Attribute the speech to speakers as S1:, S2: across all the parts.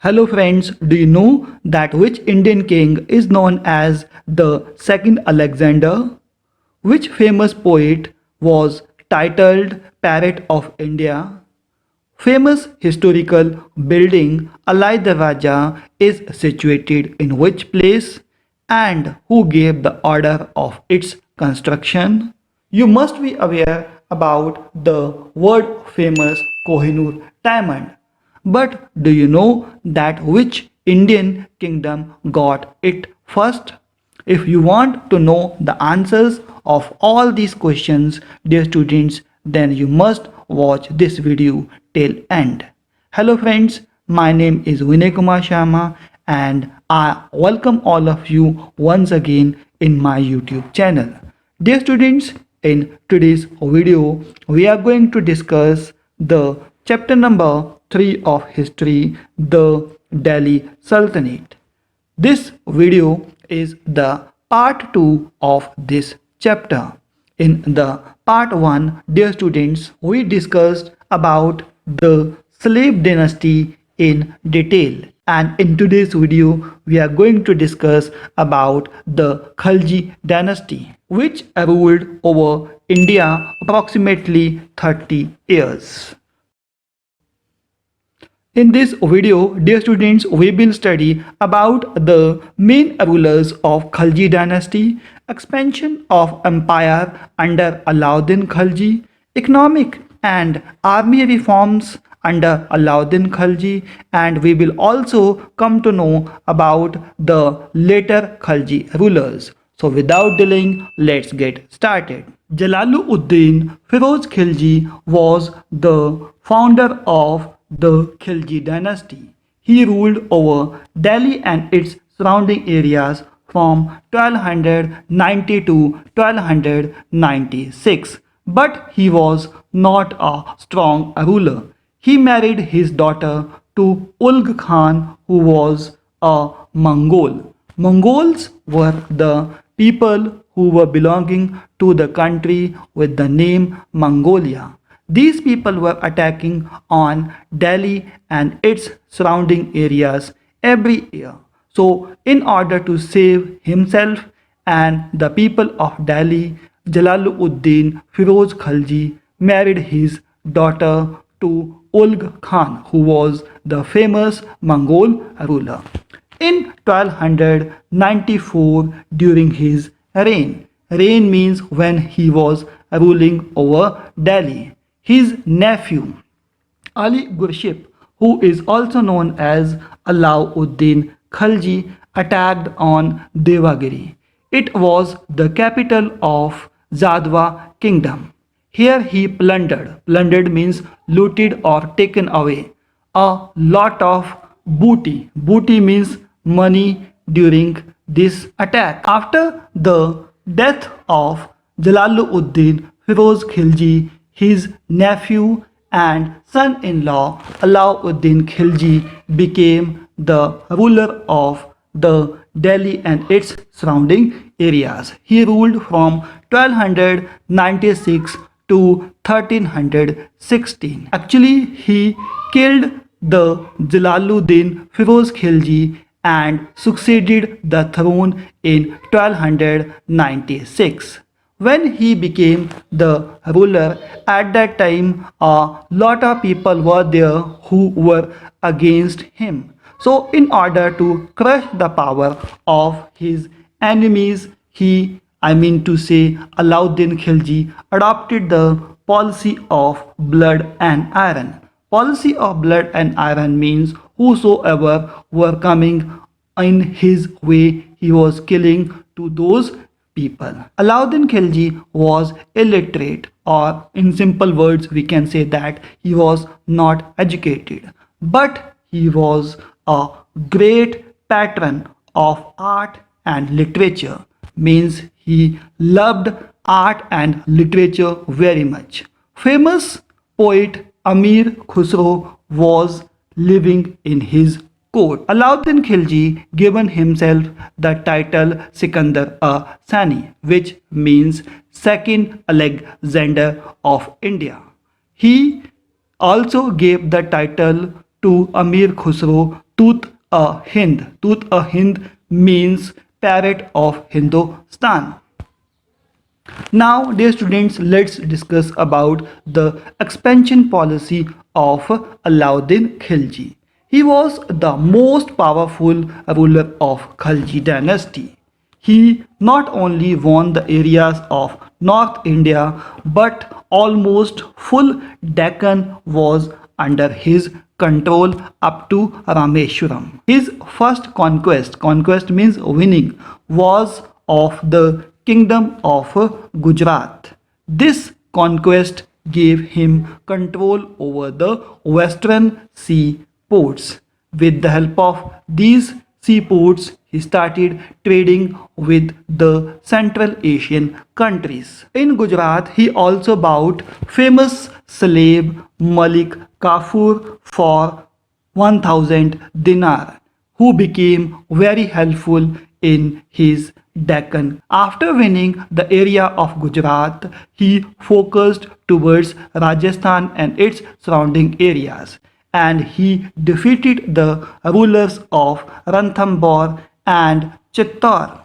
S1: Hello friends, do you know that which Indian king is known as the second Alexander? Which famous poet was titled Parrot of India? Famous historical building Alai darwaza is situated in which place and who gave the order of its construction? You must be aware about the world famous Kohinoor diamond. But do you know that which Indian kingdom got it first? If you want to know the answers of all these questions, dear students, then you must watch this video till end. Hello friends, my name is Vinay Kumar Sharma and I welcome all of you once again in my YouTube channel. Dear students, in today's video, we are going to discuss the chapter number 3 of history, the Delhi Sultanate. This video is the part 2 of this chapter. In the part 1, dear students, we discussed about the slave dynasty in detail. And in today's video, we are going to discuss about the Khilji Dynasty, which ruled over India approximately 30 years. In this video, dear students, we will study about the main rulers of Khilji dynasty, expansion of empire under Allauddin Khalji, economic and army reforms under Allauddin Khalji, and we will also come to know about the later Khalji rulers. So without delaying, let's get started. Jalaluddin Firoz Khilji was the founder of the Khilji dynasty. He ruled over Delhi and its surrounding areas from 1290 to 1296. But he was not a strong ruler. He married his daughter to Ulg Khan, who was a Mongol. Mongols were the people who were belonging to the country with the name Mongolia. These people were attacking on Delhi and its surrounding areas every year. So, in order to save himself and the people of Delhi, Jalaluddin Firoz Khilji married his daughter to Ulg Khan, who was the famous Mongol ruler. In 1294, during his reign means when he was ruling over Delhi, his nephew Ali Gurship, who is also known as Allauddin Khalji, attacked on Devagiri. It was the capital of Zadwa kingdom. Here he plundered. Plundered means looted or taken away a lot of booty. Booty means money during this attack. After the death of Jalaluddin Firoz Khilji, his nephew and son-in-law Allauddin Khilji became the ruler of the Delhi and its surrounding areas. He ruled from 1296 to 1316. Actually, he killed the Jalaluddin Firoz Khilji and succeeded the throne in 1296. When he became the ruler, at that time a lot of people were there who were against him. So in order to crush the power of his enemies, Allauddin Khilji adopted the policy of blood and iron. Policy of blood and iron means whosoever were coming in his way, he was killing to those people. Allauddin Khilji was illiterate, or in simple words we can say that he was not educated, but he was a great patron of art and literature, means he loved art and literature very much. Famous poet Amir Khusro was living in his court. Allauddin Khilji given himself the title Sikandar Sani, which means second Alexander of India. He also gave the title to Amir Khusro Tooth a Hind. Tooth a Hind means parrot of Hindustan. Now, dear students, let's discuss about the expansion policy of Allaudin Khilji. He was the most powerful ruler of Khilji Dynasty. He not only won the areas of North India but almost full Deccan was under his control up to Rameshwaram. His first conquest means winning, was of the kingdom of Gujarat. This conquest gave him control over the western sea ports. With the help of these seaports, he started trading with the Central Asian countries. In Gujarat, he also bought famous slave Malik Kafur for 1000 dinar, who became very helpful in his Deccan. After winning the area of Gujarat, he focused towards Rajasthan and its surrounding areas, and he defeated the rulers of Ranthambore and Chittor.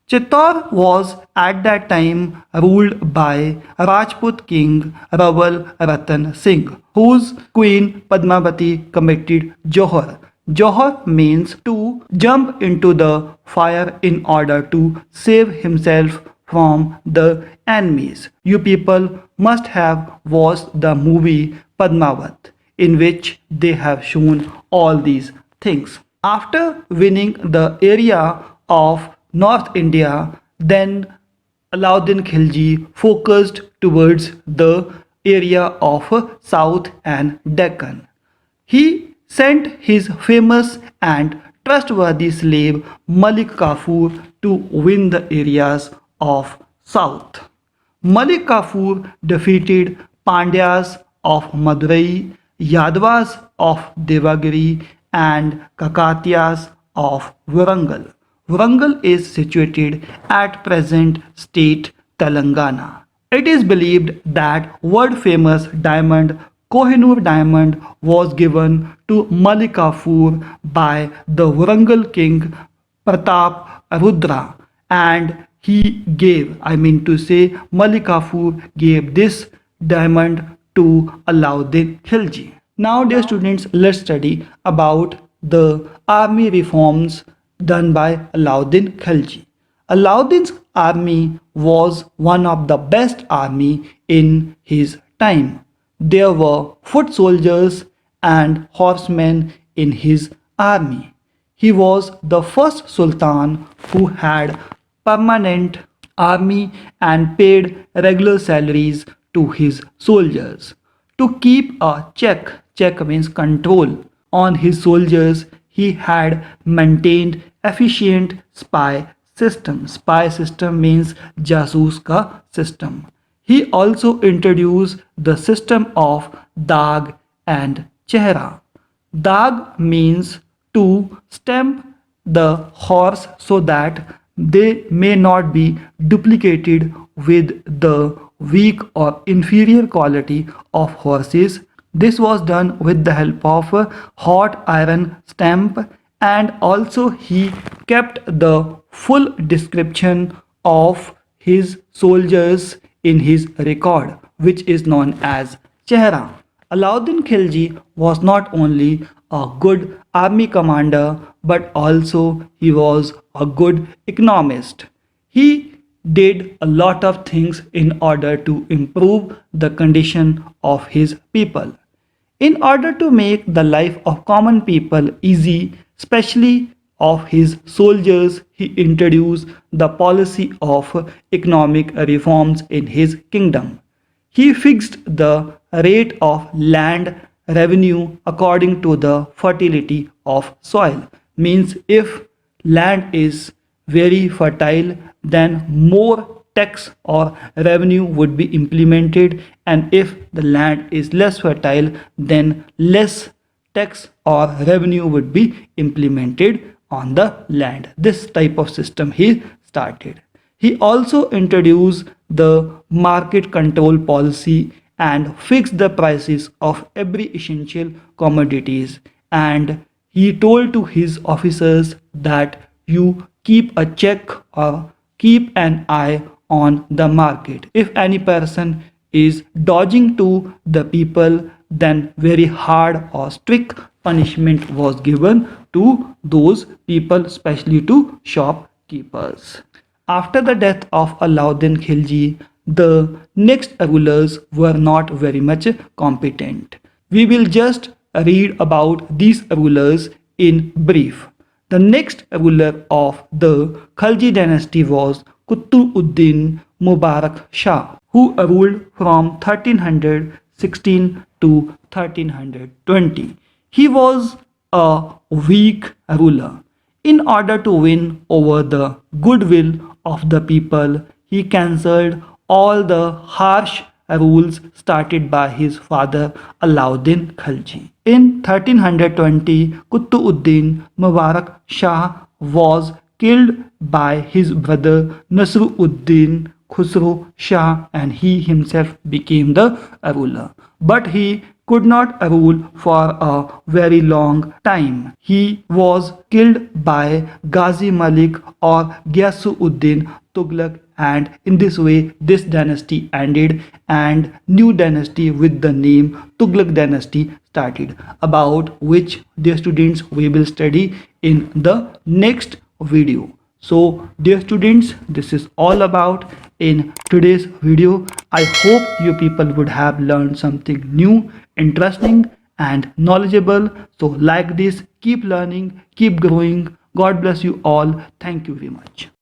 S1: Chittor was at that time ruled by Rajput king Rawal Ratan Singh, whose queen Padmavati committed Johar. Johar means to jump into the fire in order to save himself from the enemies. You people must have watched the movie Padmavat, in which they have shown all these things. After winning the area of North India, then Allauddin Khilji focused towards the area of South and Deccan. He sent his famous and trustworthy slave Malik Kafur to win the areas of South. Malik Kafur defeated Pandyas of Madurai, Yadavas of Devagiri, and Kakatiyas of Warangal. Warangal is situated at present state Telangana. It is believed that world famous diamond Kohinoor diamond was given to Malik Kafur by the Warangal king Pratap Rudra, and he gave, Malik Kafur gave this diamond to Allauddin Khilji. Now, dear students, let's study about the army reforms done by Allauddin Khalji. Allauddin's army was one of the best army in his time. There were foot soldiers and horsemen in his army. He was the first sultan who had permanent army and paid regular salaries to his soldiers. To keep a check means control, on his soldiers, he had maintained efficient spy system. Spy system means jasoos ka system. He also introduced the system of dag and chehra. Dag means to stamp the horse so that they may not be duplicated with the weak or inferior quality of horses. This was done with the help of a hot iron stamp, and also he kept the full description of his soldiers in his record, which is known as Chehra. Allauddin Khilji was not only a good army commander but also he was a good economist. He did a lot of things in order to improve the condition of his people. In order to make the life of common people easy, especially of his soldiers, he introduced the policy of economic reforms in his kingdom. He fixed the rate of land revenue according to the fertility of soil. Means if land is very fertile, then more tax or revenue would be implemented, and if the land is less fertile, then less tax or revenue would be implemented on the land. This type of system he started. He also introduced the market control policy and fixed the prices of every essential commodities, and He told to his officers that you keep a check or keep an eye on the market. If any person is dodging to the people, then very hard or strict punishment was given to those people, especially to shopkeepers. After the death of Allauddin Khilji, the next rulers were not very much competent. We will just read about these rulers in brief. The next ruler of the Khilji dynasty was Qutbuddin Mubarak Shah, who ruled from 1316 to 1320. He was a weak ruler. In order to win over the goodwill of the people, he cancelled all the harsh rules started by his father Allauddin Khalji. In 1320, Qutbuddin Mubarak Shah was killed by his brother Nasruddin Khusro Shah, and he himself became the ruler. But he could not rule for a very long time. He was killed by Ghazi Malik or Ghiyasuddin Tughlaq, and in this way this dynasty ended and new dynasty with the name Tughlaq dynasty started, about which dear students we will study in the next video. So dear students, this is all about in today's video. I hope you people would have learned something new, interesting and knowledgeable. So like this, keep learning, keep growing. God bless you all. Thank you very much.